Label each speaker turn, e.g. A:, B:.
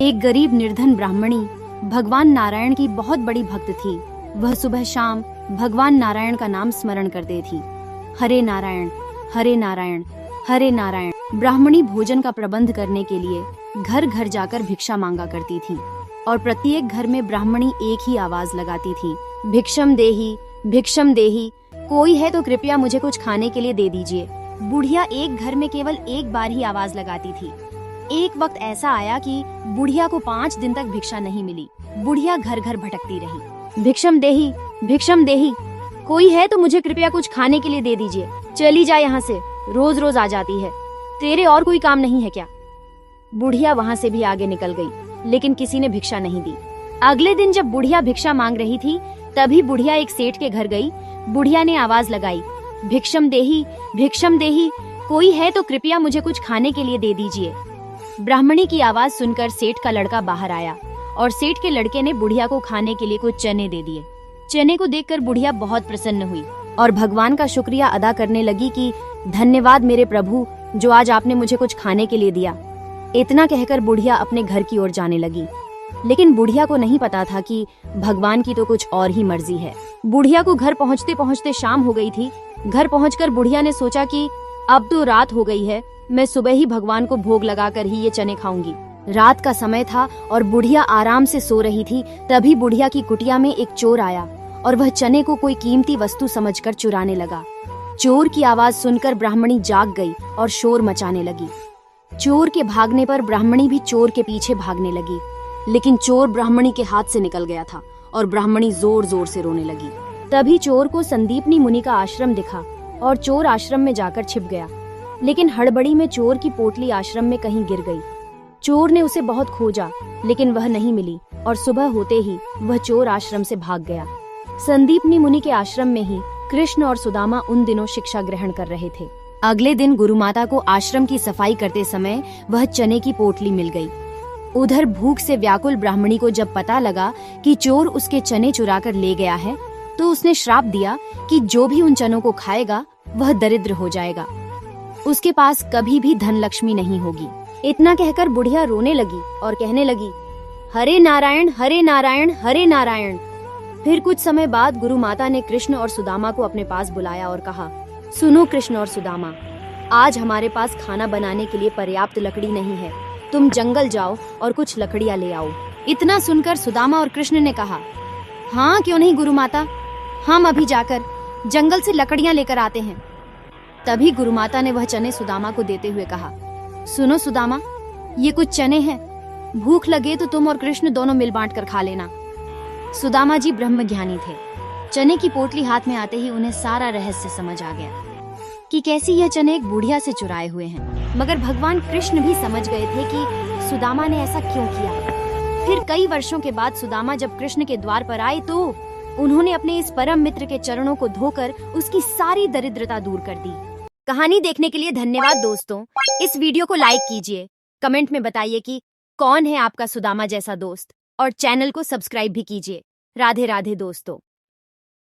A: एक गरीब निर्धन ब्राह्मणी भगवान नारायण की बहुत बड़ी भक्त थी। वह सुबह शाम भगवान नारायण का नाम स्मरण करते थी। हरे नारायण हरे नारायण हरे नारायण। ब्राह्मणी भोजन का प्रबंध करने के लिए घर घर जाकर भिक्षा मांगा करती थी और प्रत्येक घर में ब्राह्मणी एक ही आवाज लगाती थी, भिक्षम देही भिक्षम देही, कोई है तो कृपया मुझे कुछ खाने के लिए दे दीजिए। बुढ़िया एक घर में केवल एक बार ही आवाज लगाती थी। एक वक्त ऐसा आया कि बुढ़िया को 5 दिन तक भिक्षा नहीं मिली। बुढ़िया घर घर भटकती रही, भिक्षम देही, कोई है तो मुझे कृपया कुछ खाने के लिए दे दीजिए। चली जा यहाँ से, रोज रोज आ जाती है, तेरे और कोई काम नहीं है क्या? बुढ़िया वहाँ से भी आगे निकल गई, लेकिन किसी ने भिक्षा नहीं दी। अगले दिन जब बुढ़िया भिक्षा मांग रही थी, तभी बुढ़िया एक सेठ के घर गई। बुढ़िया ने आवाज लगाई, भिक्षम देही, कोई है तो कृपया मुझे कुछ खाने के लिए दे दीजिए। ब्राह्मणी की आवाज सुनकर सेठ का लड़का बाहर आया और सेठ के लड़के ने बुढ़िया को खाने के लिए कुछ चने दे दिए। चने को देखकर बुढ़िया बहुत प्रसन्न हुई और भगवान का शुक्रिया अदा करने लगी कि धन्यवाद मेरे प्रभु, जो आज आपने मुझे कुछ खाने के लिए दिया। इतना कहकर बुढ़िया अपने घर की ओर जाने लगी, लेकिन बुढ़िया को नहीं पता था कि भगवान की तो कुछ और ही मर्जी है। बुढ़िया को घर पहुँचते पहुँचते शाम हो गई थी। घर पहुँचकर बुढ़िया ने सोचा कि अब तो रात हो गई है, मैं सुबह ही भगवान को भोग लगाकर ही ये चने खाऊंगी। रात का समय था और बुढ़िया आराम से सो रही थी। तभी बुढ़िया की कुटिया में एक चोर आया और वह चने को कोई कीमती वस्तु समझकर चुराने लगा। चोर की आवाज सुनकर ब्राह्मणी जाग गई और शोर मचाने लगी। चोर के भागने पर ब्राह्मणी भी चोर के पीछे भागने लगी, लेकिन चोर ब्राह्मणी के हाथ से निकल गया था और ब्राह्मणी जोर जोर से रोने लगी। तभी चोर को संदीपनी मुनि का आश्रम दिखा और चोर आश्रम में जाकर छिप गया, लेकिन हड़बड़ी में चोर की पोटली आश्रम में कहीं गिर गई। चोर ने उसे बहुत खोजा, लेकिन वह नहीं मिली और सुबह होते ही वह चोर आश्रम से भाग गया। संदीपनी मुनि के आश्रम में ही कृष्ण और सुदामा उन दिनों शिक्षा ग्रहण कर रहे थे। अगले दिन गुरुमाता को आश्रम की सफाई करते समय वह चने की पोटली मिल गई। उधर भूख से व्याकुल ब्राह्मणी को जब पता लगा कि चोर उसके चने चुरा कर ले गया है, तो उसने श्राप दिया कि जो भी उन चनों को खाएगा वह दरिद्र हो जाएगा, उसके पास कभी भी धन लक्ष्मी नहीं होगी। इतना कहकर बुढ़िया रोने लगी और कहने लगी, हरे नारायण हरे नारायण हरे नारायण। फिर कुछ समय बाद गुरु माता ने कृष्ण और सुदामा को अपने पास बुलाया और कहा, सुनो कृष्ण और सुदामा, आज हमारे पास खाना बनाने के लिए पर्याप्त लकड़ी नहीं है, तुम जंगल जाओ और कुछ लकड़ियाँ ले आओ। इतना सुनकर सुदामा और कृष्ण ने कहा, हाँ क्यों नहीं गुरु माता, हम अभी जाकर जंगल से लकड़ियाँ लेकर आते हैं। तभी गुरु माता ने वह चने सुदामा को देते हुए कहा, सुनो सुदामा, ये कुछ चने हैं, भूख लगे तो तुम और कृष्ण दोनों मिल बांट कर खा लेना। सुदामा जी ब्रह्मज्ञानी थे। चने की पोटली हाथ में आते ही उन्हें सारा रहस्य समझ आ गया कि कैसी यह चने एक बुढ़िया से चुराए हुए हैं। मगर भगवान कृष्ण भी समझ गए थे कि सुदामा ने ऐसा क्यों किया। फिर कई वर्षों के बाद सुदामा जब कृष्ण के द्वार पर आए तो उन्होंने अपने इस परम मित्र के चरणों को धोकर उसकी सारी दरिद्रता दूर कर दी। कहानी देखने के लिए धन्यवाद दोस्तों। इस वीडियो को लाइक कीजिए, कमेंट में बताइए कि कौन है आपका सुदामा जैसा दोस्त और चैनल को सब्सक्राइब भी कीजिए। राधे राधे दोस्तों।